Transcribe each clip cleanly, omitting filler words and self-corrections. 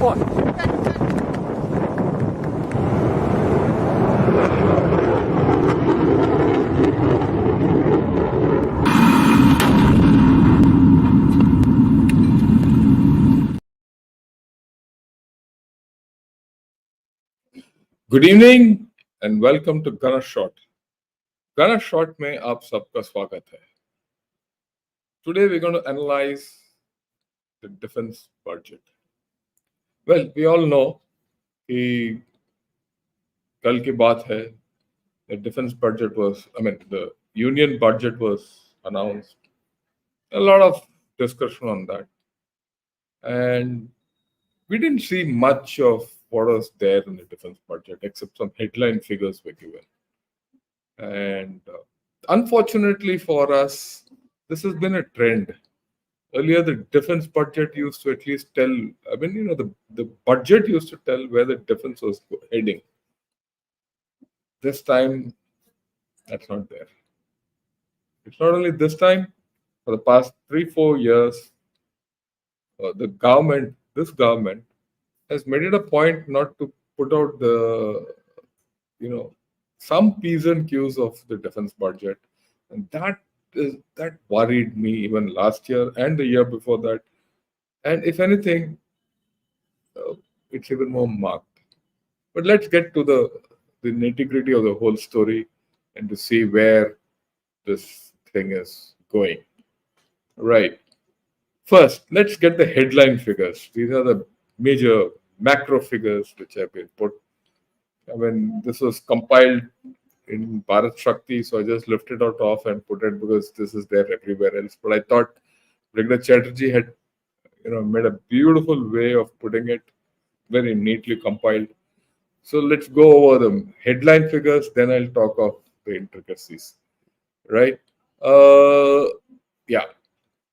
Good evening and welcome to Ganesh shot. Ganesh shot में आप सबका स्वागत है। Today we going to analyse the defence budget. Well, we all know कि कल की बात है, the defence budget was, the union budget was announced. A lot of discussion on that, and we didn't see much of what was there in the defense budget except some headline figures were given. And unfortunately for us, this has been a trend. Earlier, the defense budget used to at least tell, the budget used to tell where the defense was heading. This time, that's not there. It's not only this time, for the past 3-4 years, this government has made it a point not to put out some P's and Q's of the defense budget. And that worried me even last year and the year before that. And if anything, it's even more marked. But let's get to the nitty-gritty of the whole story and to see where this thing is going. Right. First, let's get the headline figures. These are the major macro figures which have been put. This was compiled in Bharat Shakti, so I just lifted it off and put it because this is there everywhere else. But I thought Brigadier Chatterjee had, made a beautiful way of putting it, very neatly compiled. So let's go over the headline figures, then I'll talk of the intricacies. Right? Yeah.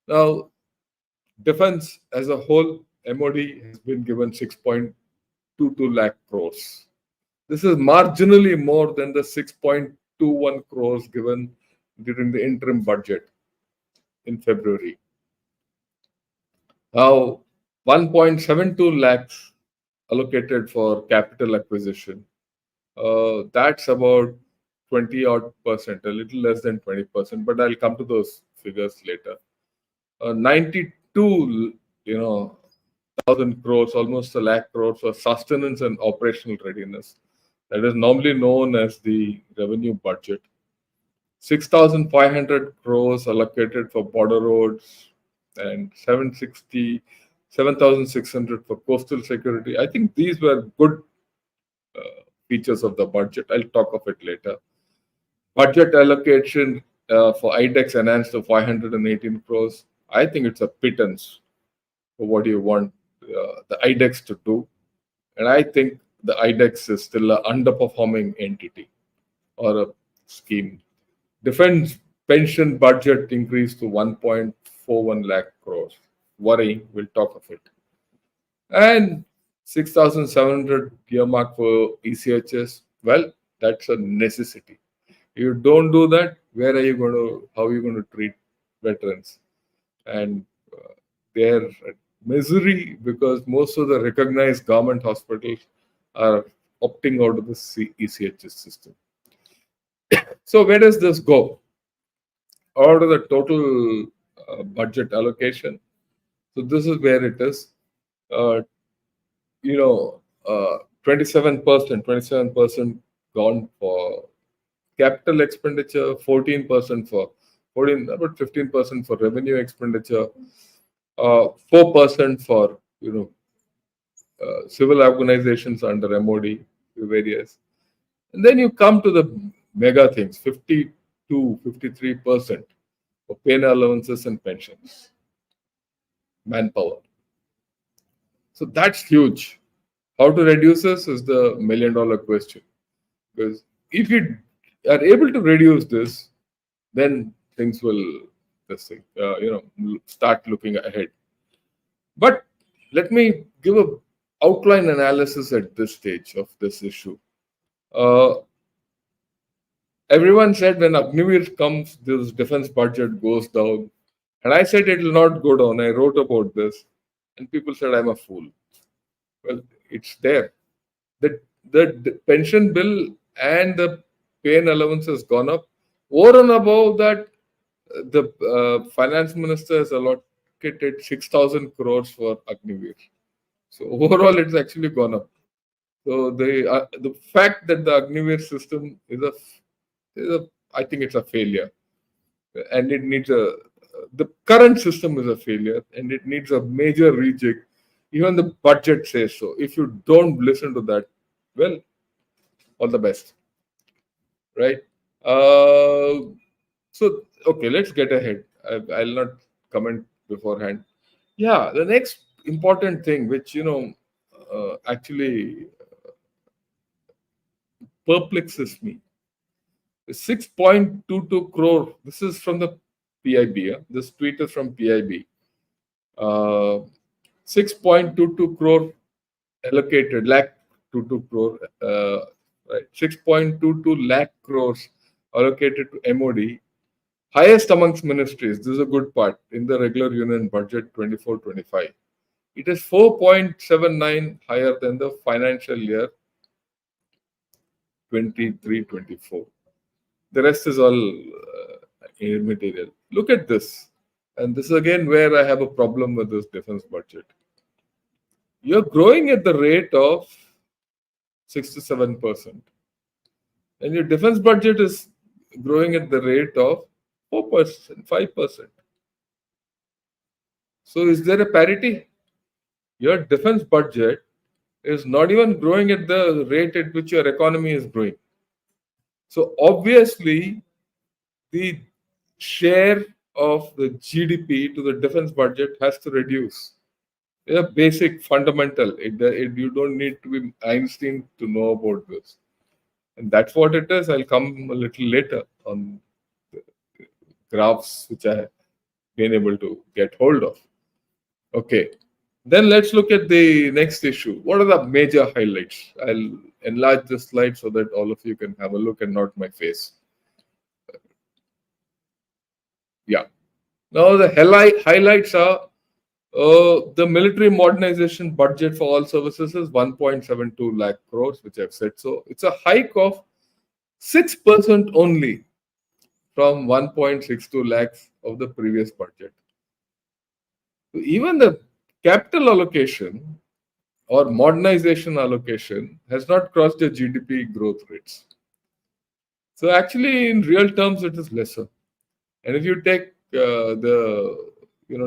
Now, defense as a whole, MOD has been given 6.22 lakh crores. This is marginally more than the 6.21 crores given during the interim budget in February. Now, 1.72 lakhs allocated for capital acquisition. That's about 20-odd%, a little less than 20%, but I'll come to those figures later. 92, thousand crores, almost a lakh crores for sustenance and operational readiness. That is normally known as the revenue budget. 6,500 crores allocated for border roads and 7,600 for coastal security. I think these were good features of the budget. I'll talk of it later. Budget allocation for IDEX enhanced to 518 crores. I think it's a pittance for what you want the IDEX to do. And I think the IDEX is still an underperforming entity or a scheme. Defense pension budget increased to 1.41 lakh crores. Worrying, we'll talk of it. And 6,700 earmark for ECHS. Well, that's a necessity. If you don't do that, how are you going to treat veterans? And they're at misery because most of the recognized government hospitals are opting out of the ECHS system. So where does this go? Out of the total budget allocation. So this is where it is. 27% gone for capital expenditure, 14% about 15% for revenue expenditure, 4% for civil organizations under MOD, various. And then you come to the mega things, 53% for pay allowances and pensions, manpower. So that's huge. How to reduce this is the $1 million question. Because if you are able to reduce this, then things will start looking ahead. But let me give a outline analysis at this stage of this issue. Everyone said when Agnivir comes, this defense budget goes down. And I said it will not go down. I wrote about this. And people said I'm a fool. Well, it's there. The pension bill and the pay and allowance has gone up. Over and above that, the finance minister has allocated 6,000 crores for Agniveer. So overall, it's actually gone up. So the fact that the Agniveer system is a I think it's a failure, and it needs a the current system is a failure, and it needs a major rejig. Even the budget says so. If you don't listen to that, well, all the best, right? Uh, so okay, let's get ahead. I'll not comment beforehand. Yeah, the next important thing, which actually perplexes me, is 6.22 crore. This is from the PIB. Yeah? This tweet is from PIB. 6.22 crore allocated, lakh 22 crore, right? 6.22 lakh crores allocated to MOD, highest amongst ministries. This is a good part in the regular union budget 24-25. It is 4.79 higher than the financial year 23-24. The rest is all immaterial. Look at this. And this is again where I have a problem with this defense budget. You're growing at the rate of 6 to 7%. And your defense budget is growing at the rate of 4%, 5%. So is there a parity? Your defense budget is not even growing at the rate at which your economy is growing. So obviously, the share of the GDP to the defense budget has to reduce. It's a basic fundamental. You don't need to be Einstein to know about this. And that's what it is. I'll come a little later on the graphs which I have been able to get hold of. Okay. Then let's look at the next issue. What are the major highlights? I'll enlarge the slide so that all of you can have a look and not my face. Yeah. Now the highlights are the military modernization budget for all services is 1.72 lakh crores, which I've said. So it's a hike of 6% only from 1.62 lakhs of the previous budget. So even the capital allocation or modernization allocation has not crossed the GDP growth rates. So actually, in real terms, it is lesser. And if you take the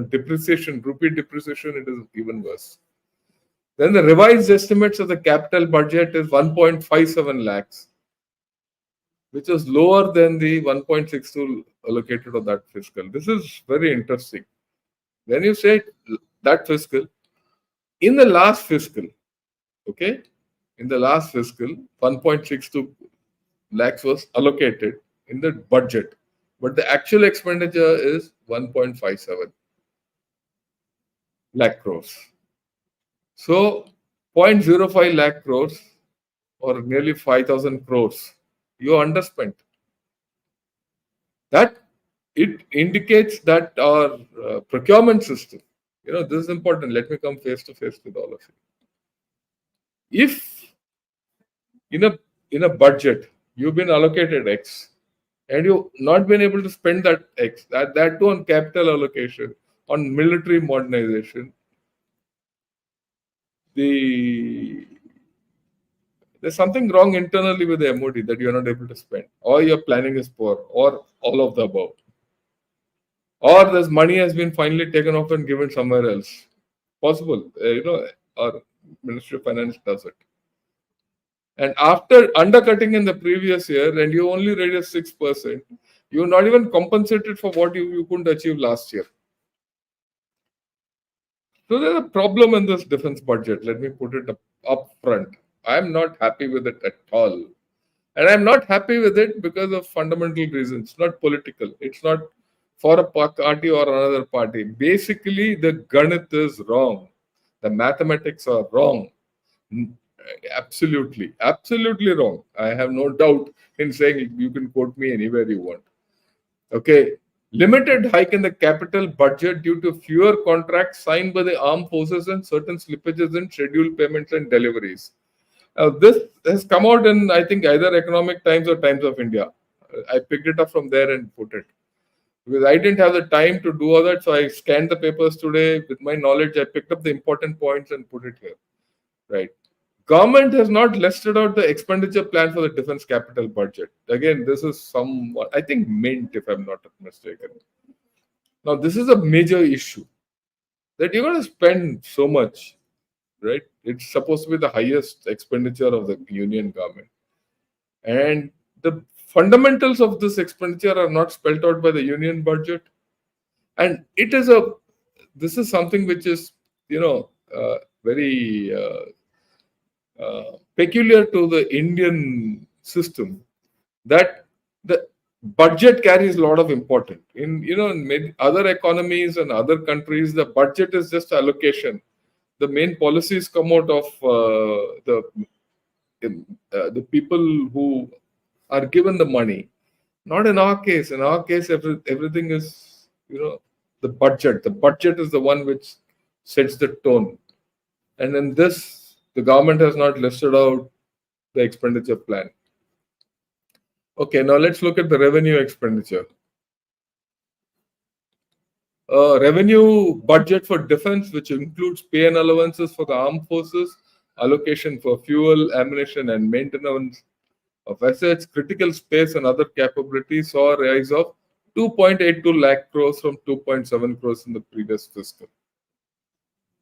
depreciation, rupee depreciation, it is even worse. Then the revised estimates of the capital budget is 1.57 lakhs, which is lower than the 1.62 allocated of that fiscal. This is very interesting. When you say that fiscal, in the last fiscal, okay, in the last fiscal, 1.62 lakhs was allocated in the budget, but the actual expenditure is 1.57 lakh crores. So 0.05 lakh crores or nearly 5,000 crores, you underspent. That it indicates that our procurement system, this is important. Let me come face to face with all of you. If in a budget you've been allocated X and you've not been able to spend that X, that too on capital allocation, on military modernization, there's something wrong internally with the MOD that you're not able to spend, or your planning is poor, or all of the above. Or this money has been finally taken off and given somewhere else. Possible, our Ministry of Finance does it. And after undercutting in the previous year, and you only raised 6%, you're not even compensated for what you couldn't achieve last year. So there's a problem in this defense budget. Let me put it up front. I'm not happy with it at all. And I'm not happy with it because of fundamental reasons. It's not political. It's not for a party or another party. Basically, the Ganit is wrong. The mathematics are wrong. Absolutely wrong. I have no doubt in saying you can quote me anywhere you want. Okay. Limited hike in the capital budget due to fewer contracts signed by the armed forces and certain slippages in scheduled payments and deliveries. This has come out in, I think, either Economic Times or Times of India. I picked it up from there and put it because I didn't have the time to do all that. So I scanned the papers today with my knowledge. I picked up the important points and put it here. Right. Government has not listed out the expenditure plan for the defense capital budget. Again, this is some, I think, Mint, if I'm not mistaken. Now, this is a major issue that you're going to spend so much, right? It's supposed to be the highest expenditure of the union government. And the fundamentals of this expenditure are not spelled out by the union budget. And this is something which is, very peculiar to the Indian system, that the budget carries a lot of importance. In other economies and other countries, the budget is just allocation. The main policies come out of the people who are given the money. Not in our case. In our case, everything is the budget. The budget is the one which sets the tone. And in this, the government has not listed out the expenditure plan. Okay, now let's look at the revenue expenditure. Revenue budget for defense, which includes pay and allowances for the armed forces, allocation for fuel, ammunition, and maintenance of assets, critical space, and other capabilities, saw a rise of 2.82 lakh crores from 2.7 crores in the previous fiscal.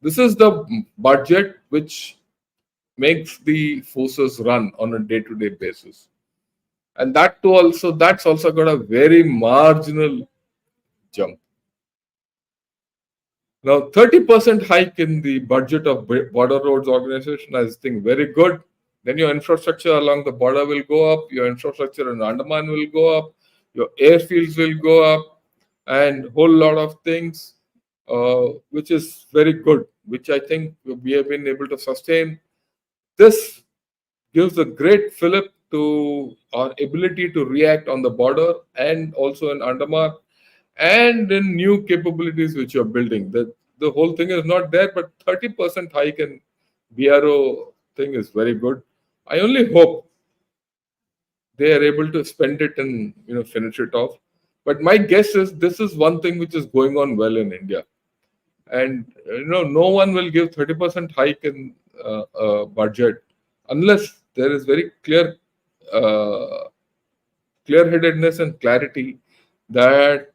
This is the budget which makes the forces run on a day-to-day basis. And that's also got a very marginal jump. Now, 30% hike in the budget of Border Roads Organization, I think very good. Then your infrastructure along the border will go up, your infrastructure in Andaman will go up, your airfields will go up, and whole lot of things, which is very good, which I think we have been able to sustain. This gives a great fillip to our ability to react on the border and also in Andaman and in new capabilities which you're building. The whole thing is not there, but 30% hike in BRO thing is very good. I only hope they are able to spend it and finish it off. But my guess is this is one thing which is going on well in India, and no one will give 30% hike in budget unless there is very clear-headedness and clarity that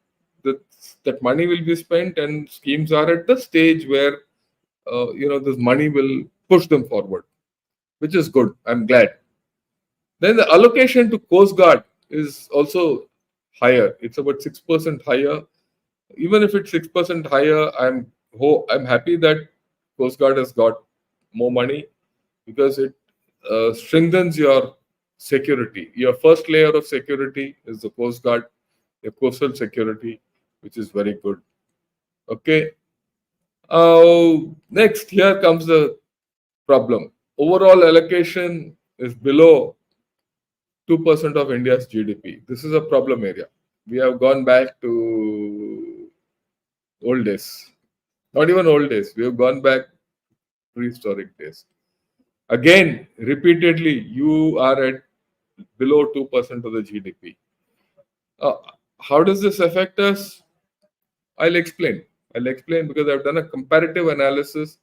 that money will be spent and schemes are at the stage where this money will push them forward, which is good. I'm glad. Then the allocation to Coast Guard is also higher. It's about 6% higher. Even if it's 6% higher, I'm happy that Coast Guard has got more money because it strengthens your security. Your first layer of security is the Coast Guard, your coastal security, which is very good. Okay. Next, here comes the problem. Overall allocation is below 2% of India's GDP. This is a problem area. We have gone back to old days. Not even old days. We have gone back prehistoric days. Again, repeatedly, you are at below 2% of the GDP. How does this affect us? I'll explain because I've done a comparative analysis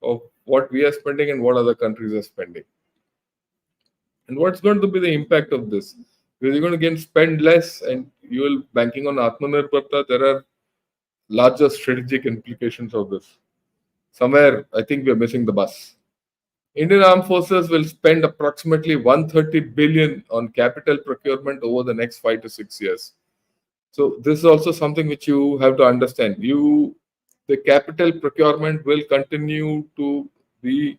of what we are spending and what other countries are spending. And what's going to be the impact of this? Because you're going to again spend less and you will banking on Atmanirbharta. There are larger strategic implications of this. Somewhere, I think we are missing the bus. Indian Armed Forces will spend approximately 130 billion on capital procurement over the next 5 to 6 years. So this is also something which you have to understand. The capital procurement will continue to be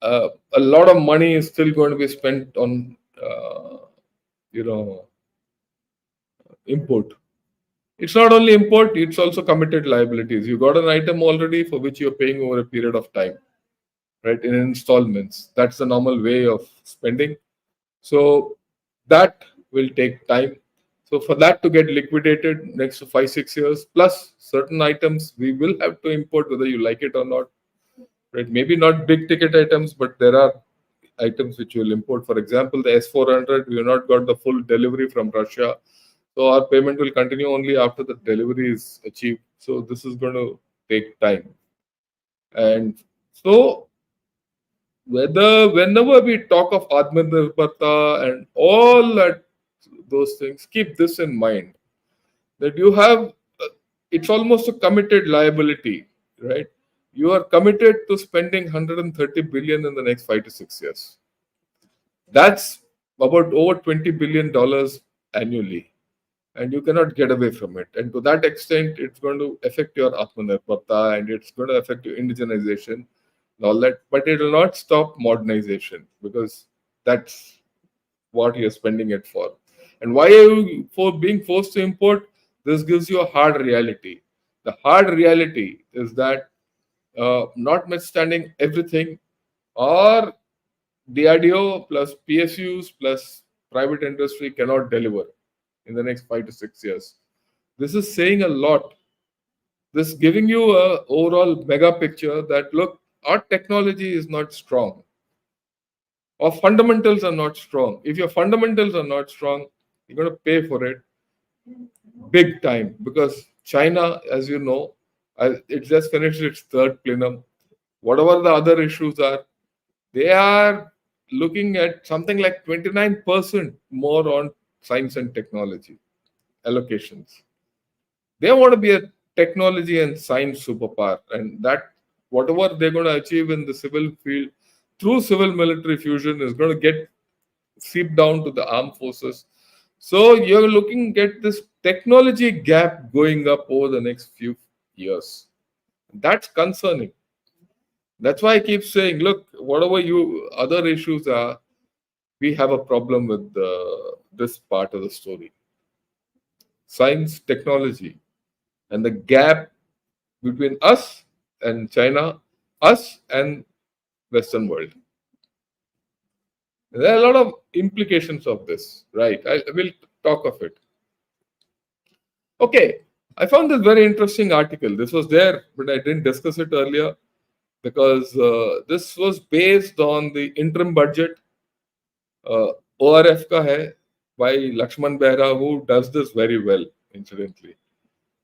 a lot of money is still going to be spent on import. It's not only import; it's also committed liabilities. You got an item already for which you're paying over a period of time, right? In installments. That's the normal way of spending. So that will take time. So for that to get liquidated next to 5 6 years, plus certain items we will have to import whether you like it or not. Right? Maybe not big ticket items, but there are items which you will import. For example, the S400, we have not got the full delivery from Russia. So our payment will continue only after the delivery is achieved. So this is going to take time. And so whenever we talk of Atmanirbharta and all that those things, keep this in mind that you have it's almost a committed liability, right? You are committed to spending 130 billion in the next 5 to 6 years. That's about over $20 billion annually, and you cannot get away from it. And to that extent, it's going to affect your Atmanirbharta and it's going to affect your indigenization and all that. But it will not stop modernization because that's what you're spending it for. And why are you for being forced to import? This gives you a hard reality. The hard reality is that notwithstanding everything, our DRDO plus PSUs plus private industry cannot deliver in the next 5 to 6 years. This is saying a lot. This is giving you a overall mega picture that look, our technology is not strong. Our fundamentals are not strong. If your fundamentals are not strong, you're going to pay for it big time because China, as you know, it just finished its third plenum. Whatever the other issues are, they are looking at something like 29% more on science and technology allocations. They want to be a technology and science superpower, and that whatever they're going to achieve in the civil field through civil military fusion is going to get seep down to the armed forces. So you're looking at this technology gap going up over the next few years. That's concerning. That's why I keep saying, look, whatever you other issues are, we have a problem with this part of the story. Science, technology, and the gap between us and China, us and Western world. There are a lot of implications of this, right? I will talk of it. Okay, I found this very interesting article. This was there, but I didn't discuss it earlier because this was based on the interim budget. ORF ka hai by Lakshman Behra, who does this very well, incidentally.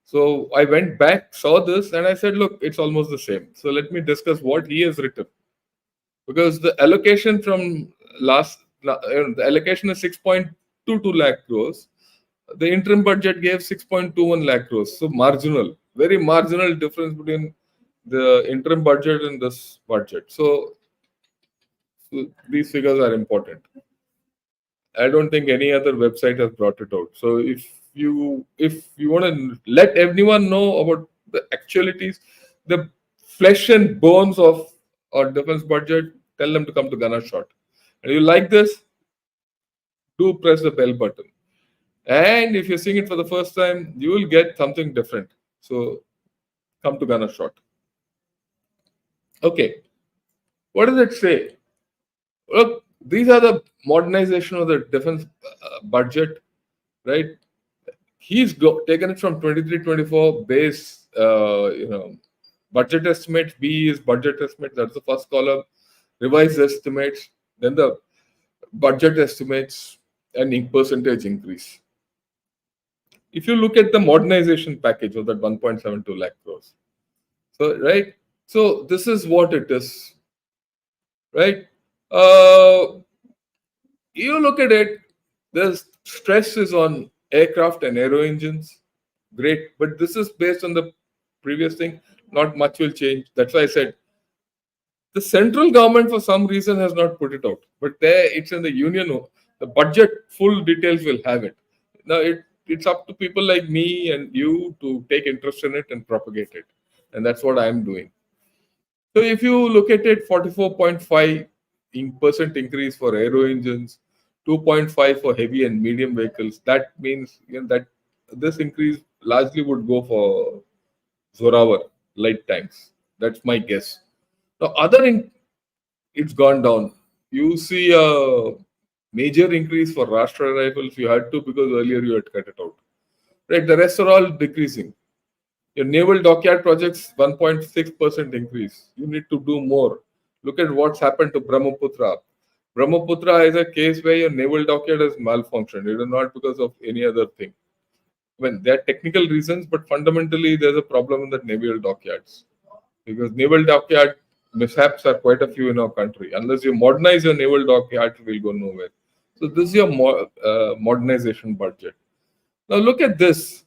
So I went back, saw this, and I said, look, it's almost the same. So let me discuss what he has written. Because the allocation from the allocation is 6.22 lakh crores. The interim budget gave 6.21 lakh crores. So marginal, very marginal difference between the interim budget and this budget. So these figures are important. I don't think any other website has brought it out. So if you want to let everyone know about the actualities, the flesh and bones of our defense budget, tell them to come to Gunner Shot. And you like this, do press the bell button. And if you're seeing it for the first time, you will get something different. So come to Gunner Shot. Okay. What does it say? Look, these are the modernization of the defense budget, right? He's taken it from 23-24 base, budget estimates. B is budget estimate. That's the first column. Revised estimates. Then the budget estimates and in percentage increase. If you look at the modernization package of that 1.72 lakh crores, so right, so this is what it is, right? You look at it, the stress is on aircraft and aero engines. Great, but this is based on the previous thing. Not much will change. That's why I said the central government for some reason has not put it out, but there it's in the union. The budget full details will have it. Now it's up to people like me and you to take interest in it and propagate it, and that's what I'm doing. So if you look at it, 44.5% increase for aero engines, 2.5 for heavy and medium vehicles. That means that this increase largely would go for Zorawar light tanks. That's my guess. Now, it's gone down. You see major increase for Rashtra rifles. You had to because earlier you had cut it out. Right, the rest are all decreasing. Your naval dockyard projects 1.6% increase. You need to do more. Look at what's happened to Brahmaputra. Brahmaputra is a case where your naval dockyard has malfunctioned. It is not because of any other thing. Well, there are technical reasons, but fundamentally there's a problem in the naval dockyards because naval dockyard mishaps are quite a few in our country. Unless you modernize your naval dockyard, it will go nowhere. So this is your modernization budget. Now look at this.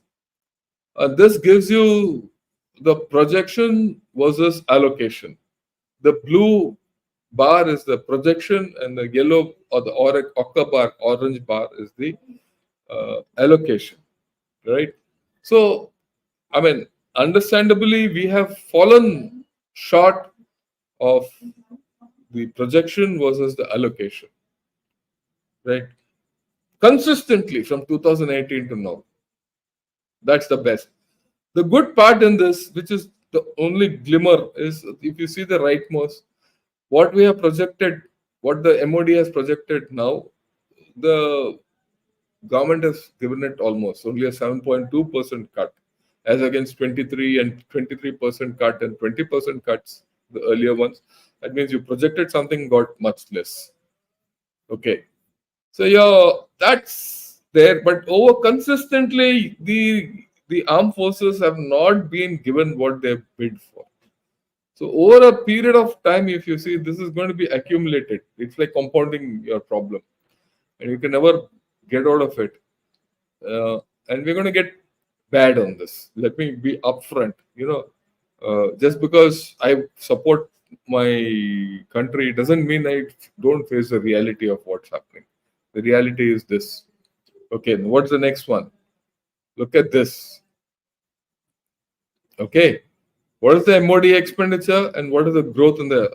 This gives you the projection versus allocation. The blue bar is the projection, and the yellow or the ochre bar, orange bar is the allocation, right? So, I mean, understandably, we have fallen short of the projection versus the allocation, right? Consistently from 2018 to now. That's the best. The good part in this, which is the only glimmer, is if you see the rightmost, what we have projected, what the MOD has projected now, the government has given it almost only a 7.2% cut, as against 23 and 23% cut and 20% cuts, the earlier ones. That means you projected something, got much less. Okay. So yeah, that's there, but over consistently the armed forces have not been given what they bid for. So over a period of time, if you see, this is going to be accumulated. It's like compounding your problem, and you can never get out of it. And we're going to get bad on this. Let me be upfront. Just because I support my country doesn't mean I don't face the reality of what's happening. The reality is this. Okay, what's the next one? Look at this. Okay, what is the MOD expenditure and what is the growth in the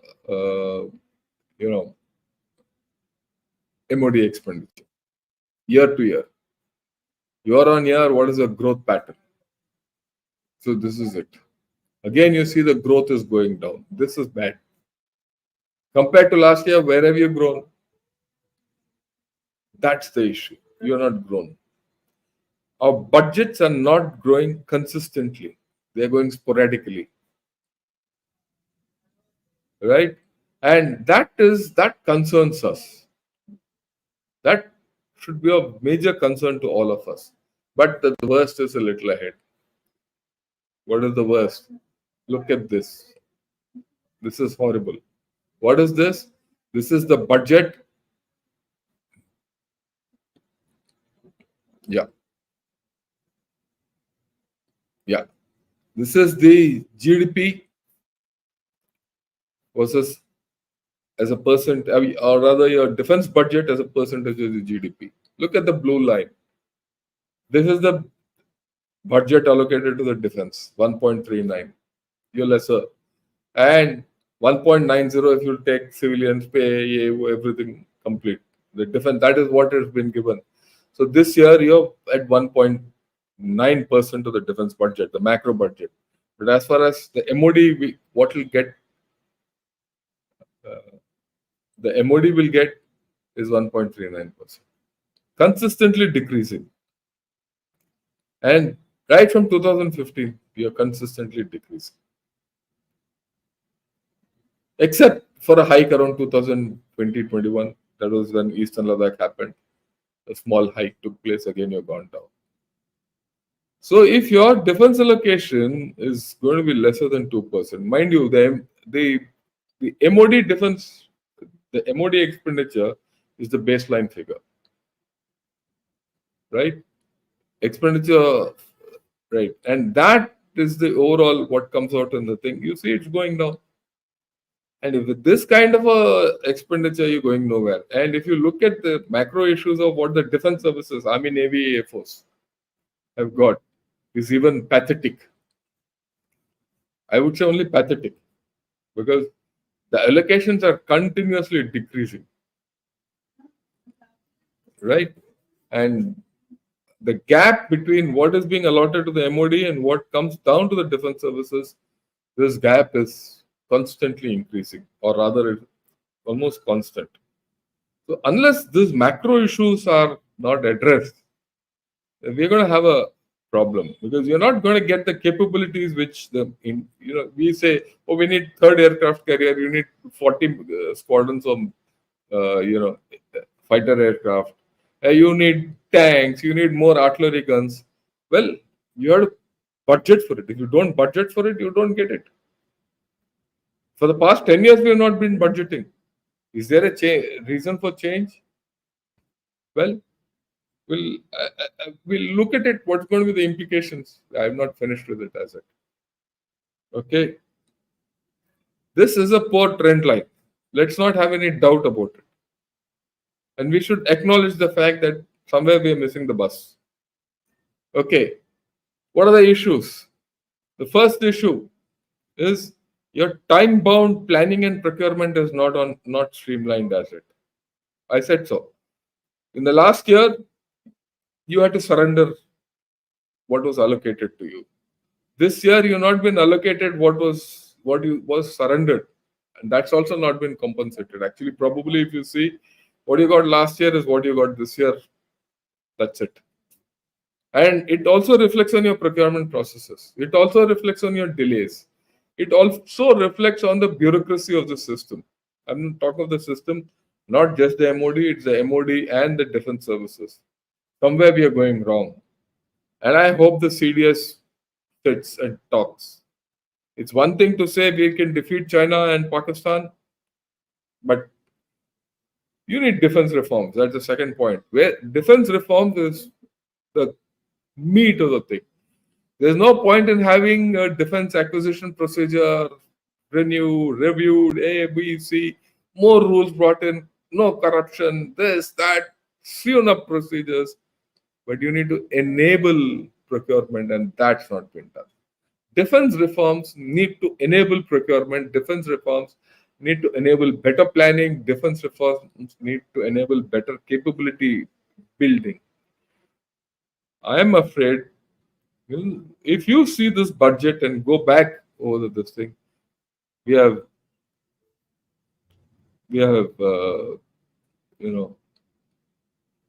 MOD expenditure year to year? Year on year, what is the growth pattern? So this is it. Again, you see the growth is going down. This is bad. Compared to last year, where have you grown? That's the issue. You're not grown. Our budgets are not growing consistently. They're going sporadically. Right? And that concerns us. That should be a major concern to all of us. But the worst is a little ahead. What is the worst? Look at this. This is horrible. What is this? This is the budget. Yeah. This is the GDP versus as a percent, or rather your defense budget as a percentage of the GDP. Look at the blue line. This is the budget allocated to the defense, 1.39. You're lesser. And 1.90 if you take civilians, pay, everything complete. The defense, that is what has been given. So this year you're at 1.9% of the defense budget, the macro budget. But as far as the MOD, what will get, the MOD will get is 1.39%. Consistently decreasing. And right from 2015, we are consistently decreasing. Except for a hike around 2020-21. That was when Eastern Ladakh happened. A small hike took place, again you're gone down. So if your defense allocation is going to be lesser than 2%, mind you, the MOD defense, the MOD expenditure is the baseline figure, right? Expenditure, right? And that is the overall what comes out in the thing. You see it's going down. And with this kind of a expenditure, you're going nowhere. And if you look at the macro issues of what the defense services, Army, Navy, Air Force have got, is even pathetic. I would say only pathetic, because the allocations are continuously decreasing, right? And the gap between what is being allotted to the MOD and what comes down to the defense services, this gap is constantly increasing, or rather almost constant. So unless these macro issues are not addressed, we're going to have a problem, because you're not going to get the capabilities which we say, oh, we need third aircraft carrier, you need 40 squadrons of fighter aircraft, you need tanks, you need more artillery guns. Well, you have to budget for it. If you don't budget for it, you don't get it. For the past 10 years, we have not been budgeting. Is there a reason for change? Well, we'll look at it. What's going to be the implications? I'm not finished with it as it. Okay. This is a poor trend line. Let's not have any doubt about it. And we should acknowledge the fact that somewhere we are missing the bus. Okay. What are the issues? The first issue is your time-bound planning and procurement is not streamlined as it. I said so. In the last year, you had to surrender what was allocated to you. This year, you've not been allocated what was surrendered, and that's also not been compensated. Actually, probably if you see what you got last year is what you got this year. That's it. And it also reflects on your procurement processes. It also reflects on your delays. It also reflects on the bureaucracy of the system. I'm talking of the system, not just the MOD, it's the MOD and the defense services. Somewhere we are going wrong. And I hope the CDS sits and talks. It's one thing to say we can defeat China and Pakistan, but you need defense reforms. That's the second point. Where defense reforms is the meat of the thing. There's no point in having a defense acquisition procedure reviewed, A, B, C, more rules brought in, no corruption, this, that, soon up procedures. But you need to enable procurement, and that's not been done. Defense reforms need to enable procurement. Defense reforms need to enable better planning. Defense reforms need to enable better capability building. I am afraid, if you see this budget and go back over this thing, we have,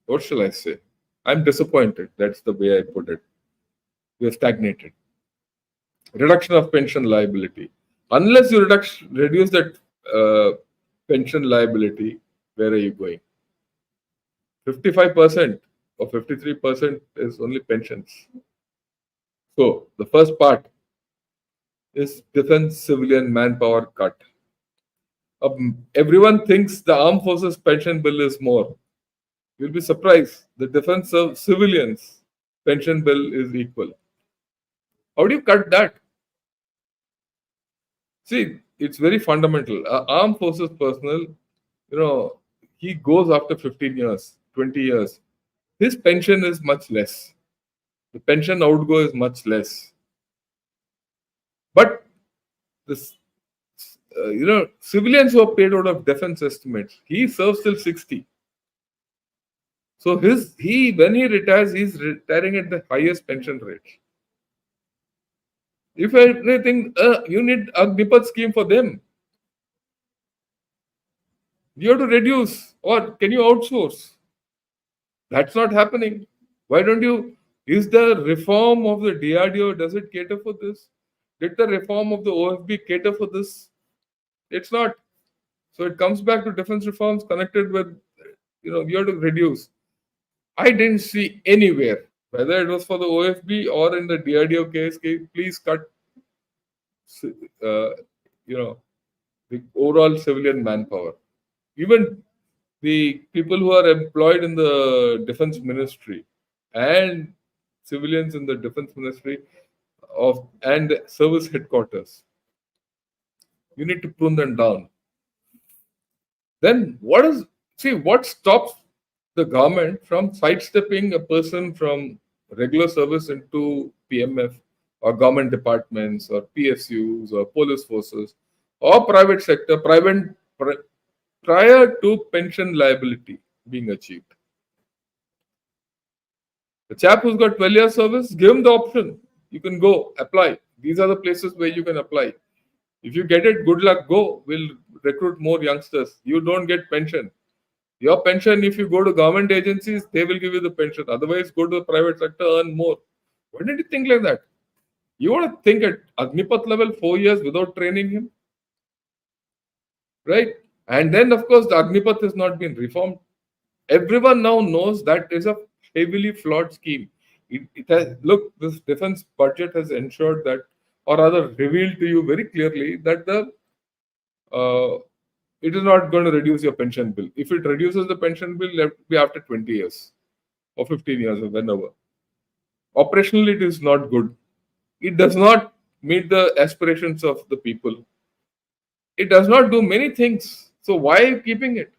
what shall I say? I'm disappointed. That's the way I put it. We have stagnated. Reduction of pension liability. Unless you reduce that pension liability, where are you going? 55% or 53% is only pensions. So the first part is defense civilian manpower cut. Everyone thinks the armed forces pension bill is more. You'll be surprised. The defense of civilians pension bill is equal. How do you cut that? See, it's very fundamental. Armed forces personnel, he goes after 15 years, 20 years. His pension is much less. The pension outgo is much less. But this, civilians who are paid out of defense estimates, he serves till 60. So when he retires, he's retiring at the highest pension rate. If anything, you need a Agnipath scheme for them. You have to reduce, or can you outsource? That's not happening. Why don't you? Is the reform of the DRDO, does it cater for this? Did the reform of the OFB cater for this? It's not. So it comes back to defense reforms connected with, you have to reduce. I didn't see anywhere, whether it was for the OFB or in the DRDO case, please cut, the overall civilian manpower. Even the people who are employed in the defense ministry and civilians in the defense ministry and service headquarters, you need to prune them down. Then what stops the government from sidestepping a person from regular service into PMF or government departments or PSUs or police forces or private sector, prior to pension liability being achieved? The chap who's got 12 years service, give him the option. You can go apply. These are the places where you can apply. If you get it, good luck, go. We'll recruit more youngsters. You don't get pension. Your pension, if you go to government agencies, they will give you the pension. Otherwise, go to the private sector, earn more. Why did you think like that? You want to think at Agnipath level 4 years without training him, right? And then, of course, the Agnipath has not been reformed. Everyone now knows that is a heavily flawed scheme. It has look, this defense budget has ensured that, or rather, revealed to you very clearly that the it is not going to reduce your pension bill. If it reduces the pension bill, it will be after 20 years or 15 years or whenever. Operationally, it is not good. It does not meet the aspirations of the people. It does not do many things. So why are you keeping it?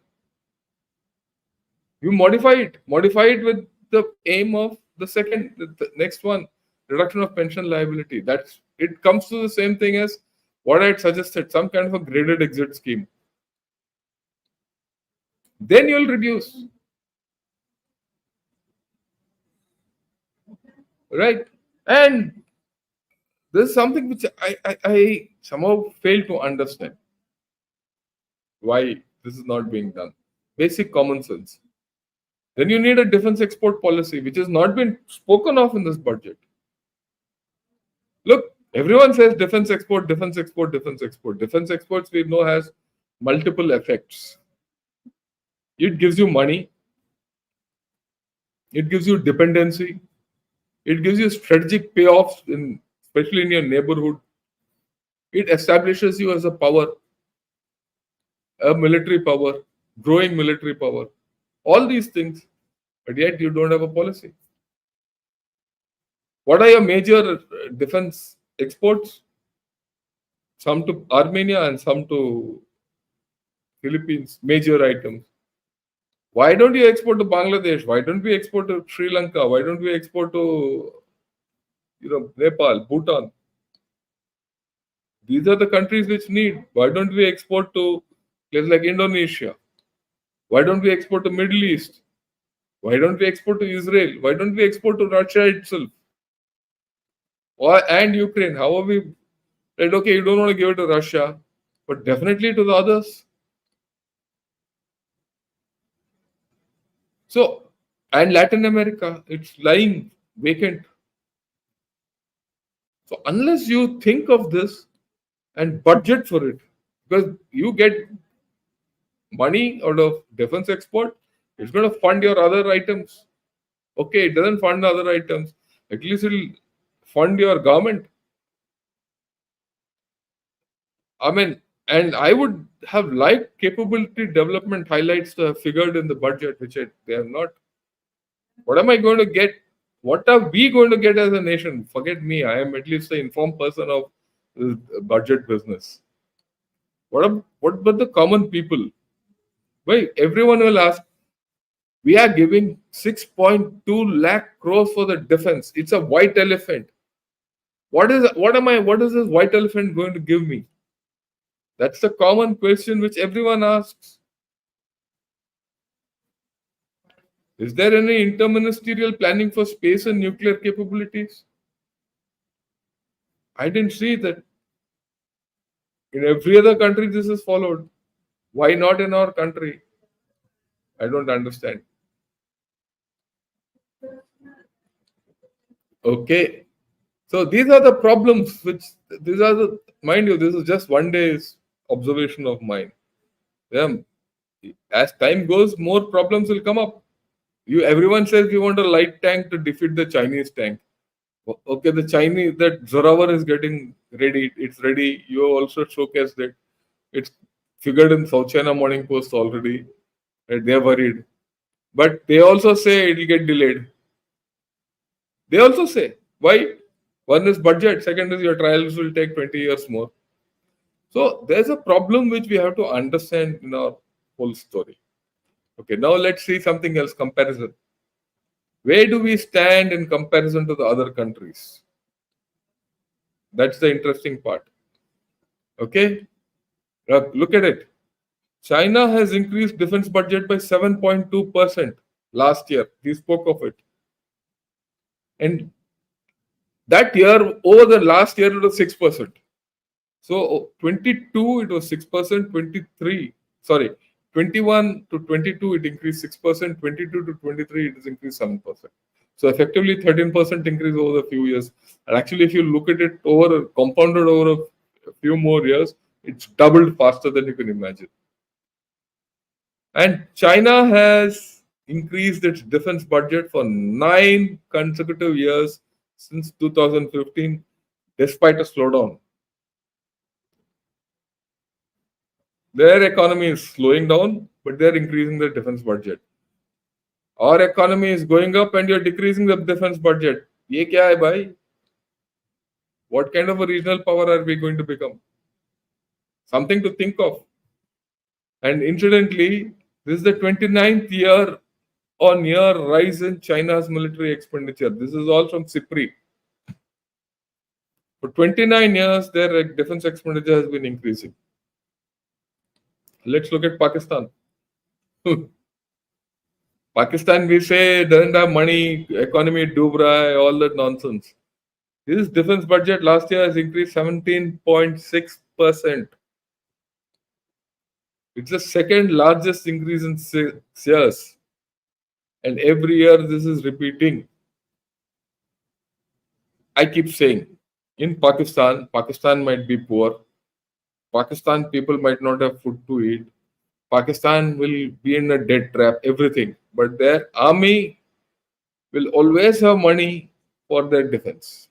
You modify it with the aim of the next one, reduction of pension liability. That's it comes to the same thing as what I had suggested, some kind of a graded exit scheme. Then you'll reduce, right? And this is something which I somehow fail to understand why this is not being done. Basic common sense. Then you need a defense export policy, which has not been spoken of in this budget. Look, everyone says defense export, defense export, defense export. Defense exports we know has multiple effects. It gives you money, it gives you dependency, it gives you strategic payoffs in especially in your neighborhood. It establishes you as a power, a military power, growing military power. All these things, but yet you don't have a policy. What are your major defense exports? Some to Armenia and some to Philippines, major items. Why don't you export to Bangladesh? Why don't we export to Sri Lanka? Why don't we export to Nepal, Bhutan? These are the countries which need. Why don't we export to places like Indonesia? Why don't we export to Middle East? Why don't we export to Israel? Why don't we export to Russia itself? And Ukraine? How are we? Right, okay, you don't want to give it to Russia, but definitely to the others. So, and Latin America, it's lying vacant. So, unless you think of this and budget for it, because you get money out of defense export, it's going to fund your other items. Okay, it doesn't fund other items. At least it'll fund your government. I mean, and I would have liked capability development highlights to have figured in the budget, which they have not. What am I going to get? What are we going to get as a nation? Forget me. I am at least the informed person of this budget business. What about the common people? Why everyone will ask, we are giving 6.2 lakh crores for the defense. It's a white elephant. What is this white elephant going to give me? That's the common question which everyone asks. Is there any interministerial planning for space and nuclear capabilities? I didn't see that. In every other country, this is followed. Why not in our country? I don't understand. Okay. So these are the problems mind you, this is just one day's observation of mine. Yeah. As time goes, more problems will come up. Everyone says we want a light tank to defeat the Chinese tank. Okay, that Zorawar is getting ready. It's ready. You also showcased it. It's figured in South China Morning Post already. Right? They're worried. But they also say it will get delayed. They also say, why? One is budget, second is your trials will take 20 years more. So there's a problem which we have to understand in our whole story. Okay, now let's see something else, comparison. Where do we stand in comparison to the other countries? That's the interesting part. Okay, now look at it. China has increased defense budget by 7.2% last year. We spoke of it. And that year, over the last year, it was 6%. So 22, it was 6%, 23, sorry, 21 to 22, it increased 6%. 22 to 23, it has increased 7%. So effectively 13% increase over the few years. And actually, if you look at it over compounded over a few more years, it's doubled faster than you can imagine. And China has increased its defense budget for 9 consecutive years since 2015, despite a slowdown. Their economy is slowing down, but they're increasing their defense budget. Our economy is going up and you're decreasing the defense budget. Ye kya hai bhai? What kind of a regional power are we going to become? Something to think of. And incidentally, this is the 29th year on year rise in China's military expenditure. This is all from CIPRI. For 29 years, their defense expenditure has been increasing. Let's look at Pakistan. Pakistan, we say, doesn't have money, economy dubra, all that nonsense. His defense budget last year has increased 17.6%. It's the second largest increase in 6 years. And every year this is repeating. I keep saying, in Pakistan, Pakistan might be poor. Pakistan people might not have food to eat. Pakistan will be in a debt trap, everything. But their army will always have money for their defense.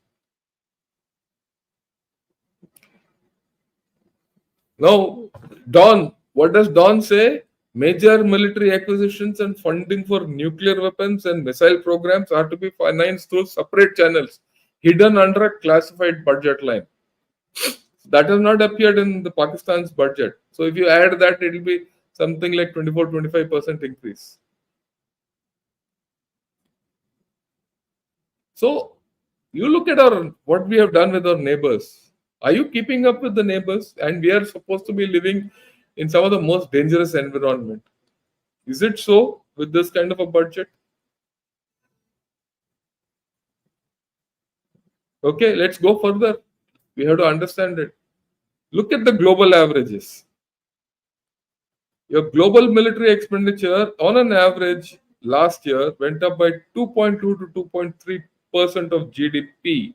Now, Don, what does Don say? Major military acquisitions and funding for nuclear weapons and missile programs are to be financed through separate channels, hidden under a classified budget line. That has not appeared in the Pakistan's budget. So if you add that, it will be something like 24-25% increase. So you look at what we have done with our neighbors. Are you keeping up with the neighbors? And we are supposed to be living in some of the most dangerous environment. Is it so with this kind of a budget? Okay, let's go further. We have to understand it. Look at the global averages. Your global military expenditure on an average last year went up by 2.2 to 2.3% of GDP.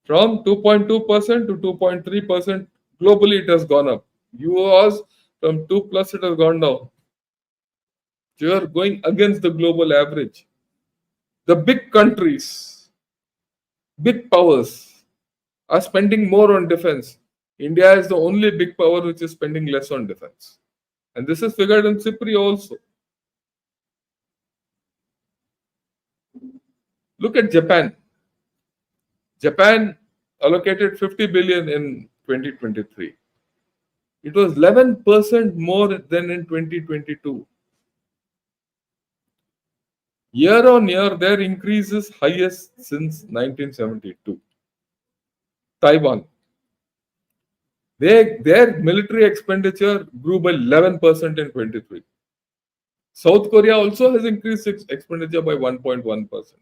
From 2.2% to 2.3%, globally it has gone up. US from 2 plus it has gone down. So you are going against the global average. The big countries, big powers are spending more on defense. India is the only big power which is spending less on defense. And this is figured in CIPRI also. Look at Japan. Japan allocated 50 billion in 2023. It was 11% more than in 2022. Year on year, their increase is highest since 1972. Taiwan. Their military expenditure grew by 11% in 23. South Korea also has increased its expenditure by 1.1%.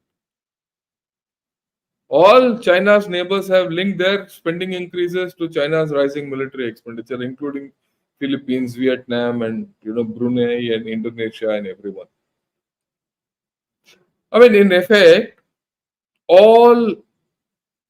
All China's neighbors have linked their spending increases to China's rising military expenditure, including Philippines, Vietnam, and Brunei and Indonesia and everyone. I mean, in effect, all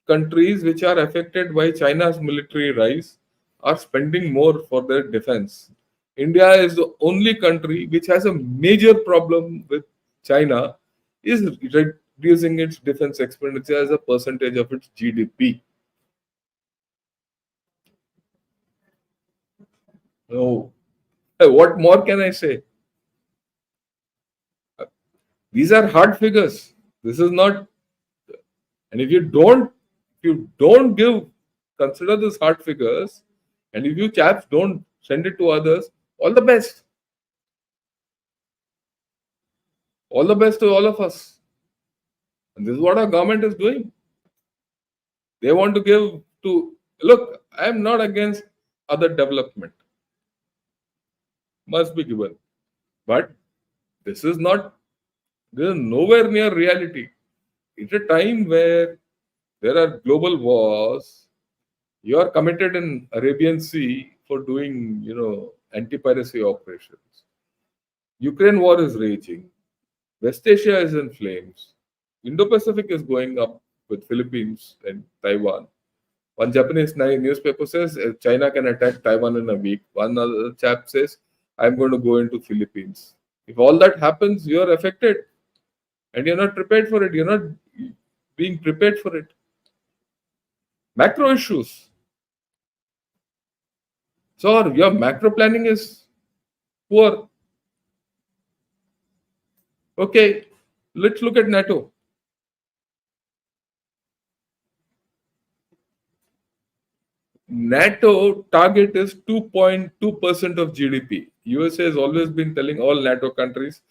countries which are affected by China's military rise are spending more for their defense. India is the only country which has a major problem with China, is reducing its defense expenditure as a percentage of its GDP. No, what more can I say? These are hard figures. This is not, and if you don't consider these hard figures, and if you chaps don't send it to others, all the best. All the best to all of us. And this is what our government is doing. They want to give to, look, I am not against other development. Must be given. But this is nowhere near reality. It's a time where there are global wars. You are committed in Arabian Sea for doing, anti-piracy operations. Ukraine war is raging. West Asia is in flames. Indo-Pacific is going up with Philippines and Taiwan. One Japanese newspaper says China can attack Taiwan in a week. One other chap says, I'm going to go into Philippines. If all that happens, you're affected and you're not prepared for it. You're not being prepared for it. Macro issues. So your macro planning is poor. Okay, let's look at NATO. NATO target is 2.2% of GDP. USA has always been telling all NATO countries,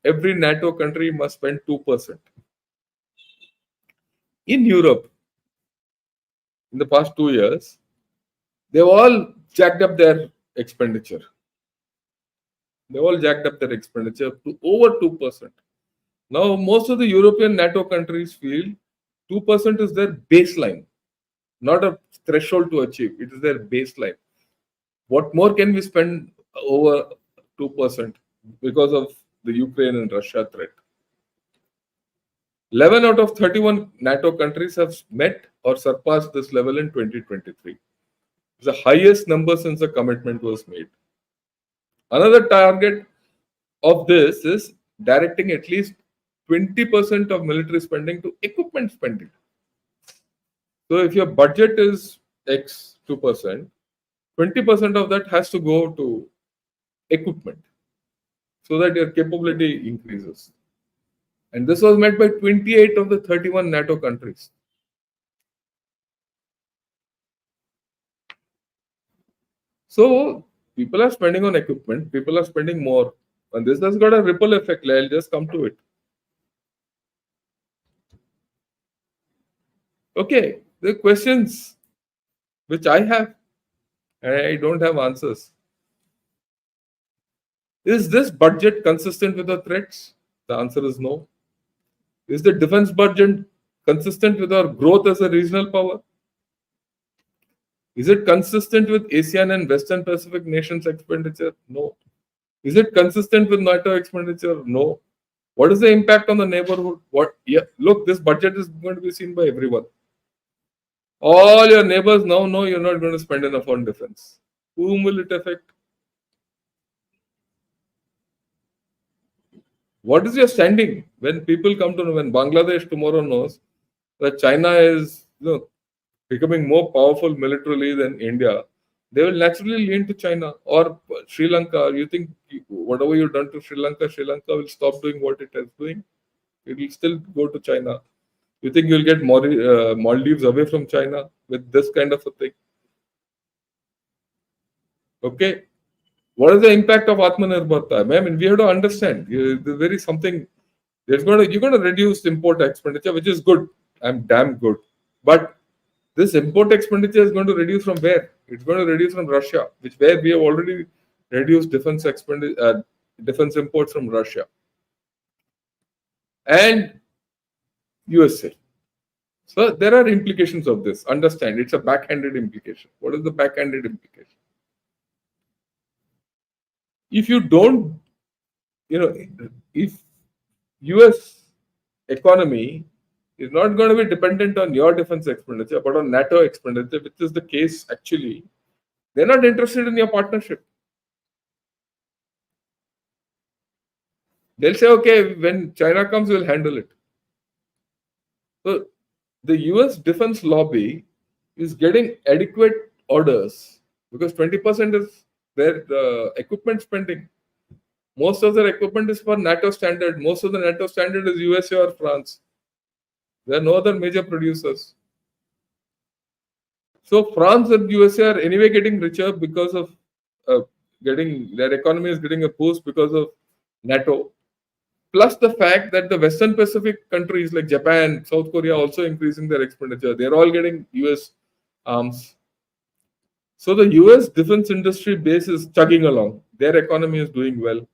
every NATO country must spend 2%. In Europe, in the past 2 years, they've all jacked up their expenditure. They all jacked up their expenditure to over 2%. Now, most of the European NATO countries feel 2% is their baseline, not a threshold to achieve. It is their baseline. What more can we spend over 2% because of the Ukraine and Russia threat? 11 out of 31 NATO countries have met or surpassed this level in 2023. It's the highest number since the commitment was made. Another target of this is directing at least 20% of military spending to equipment spending. So if your budget is X 2%, 20% of that has to go to equipment so that your capability increases. And this was met by 28 of the 31 NATO countries. So people are spending on equipment, people are spending more. And this has got a ripple effect. I'll just come to it. Okay, the questions which I have, and I don't have answers. Is this budget consistent with the threats? The answer is no. Is the defense budget consistent with our growth as a regional power? Is it consistent with ASEAN and Western Pacific nations' expenditure? No. Is it consistent with NATO expenditure? No. What is the impact on the neighborhood? What? Yeah, look, this budget is going to be seen by everyone. All your neighbors now know you're not going to spend enough on defense. Whom will it affect? What is your standing when people come to know, when Bangladesh tomorrow knows that China is becoming more powerful militarily than India, they will naturally lean to China or Sri Lanka. You think whatever you've done to Sri Lanka will stop doing what it is doing? It will still go to China. You think you'll get Maldives away from China with this kind of a thing? Okay. What is the impact of Atmanirbharta? I mean, we have to understand. There's very something. You're going to reduce import expenditure, which is good. I'm damn good. But this import expenditure is going to reduce from where? It's going to reduce from Russia, where we have already reduced defense imports from Russia and USA. So there are implications of this. Understand, it's a backhanded implication. What is the backhanded implication? If you don't, if US economy is not going to be dependent on your defense expenditure, but on NATO expenditure, which is the case actually, they're not interested in your partnership. They'll say, okay, when China comes, we'll handle it. So the US defense lobby is getting adequate orders because 20% is their equipment spending. Most of their equipment is for NATO standard. Most of the NATO standard is USA or France. There are no other major producers. So France and USA are anyway getting richer because of getting their economy is getting a boost because of NATO. Plus the fact that the Western Pacific countries like Japan, South Korea are also increasing their expenditure. They're all getting US arms. So the US defense industry base is chugging along. Their economy is doing well.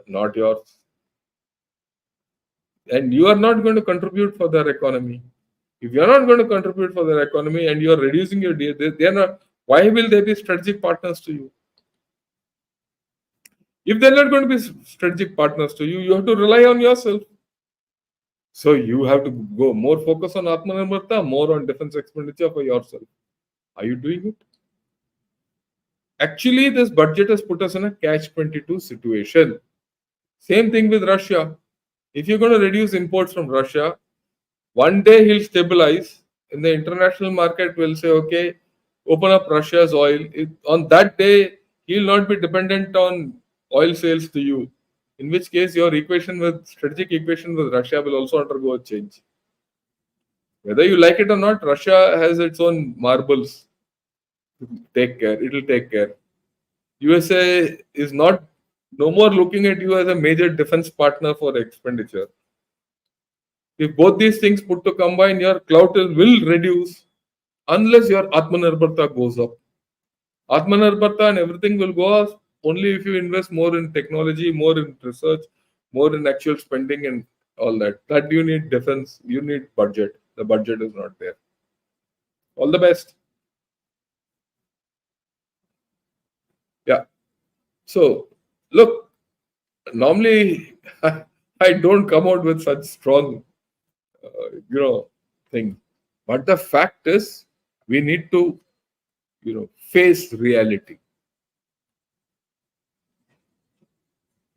Not yours. And you are not going to contribute for their economy. If you are not going to contribute for their economy and you are reducing your, they are not. Why will they be strategic partners to you? If they're not going to be strategic partners to you, you have to rely on yourself. So you have to go more focus on Atmanirbharta, more on defense expenditure for yourself. Are you doing it? Actually, this budget has put us in a catch-22 situation. Same thing with Russia. If you're going to reduce imports from Russia, one day he'll stabilize. In the international market, we'll say, okay, open up Russia's oil. On that day, he'll not be dependent on oil sales to you. In which case, your strategic equation with Russia will also undergo a change. Whether you like it or not, Russia has its own marbles. Take care. It'll take care. USA is not no more looking at you as a major defense partner for expenditure. If both these things put to combine, your clout will reduce unless your Atmanirbharta goes up. Atmanirbharta and everything will go up only if you invest more in technology, more in research, more in actual spending and all that. That you need defense, you need budget. The budget is not there. All the best. Yeah. So, look, normally I don't come out with such strong, thing. But the fact is, we need to, face reality,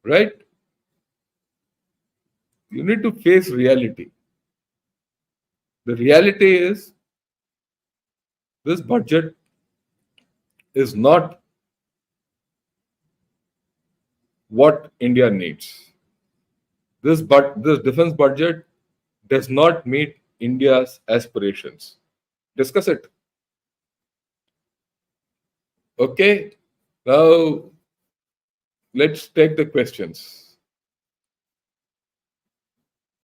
right? You need to face reality. The reality is, this budget is not what India needs. This defense budget does not meet India's aspirations. Discuss it. Okay. Now let's take the questions.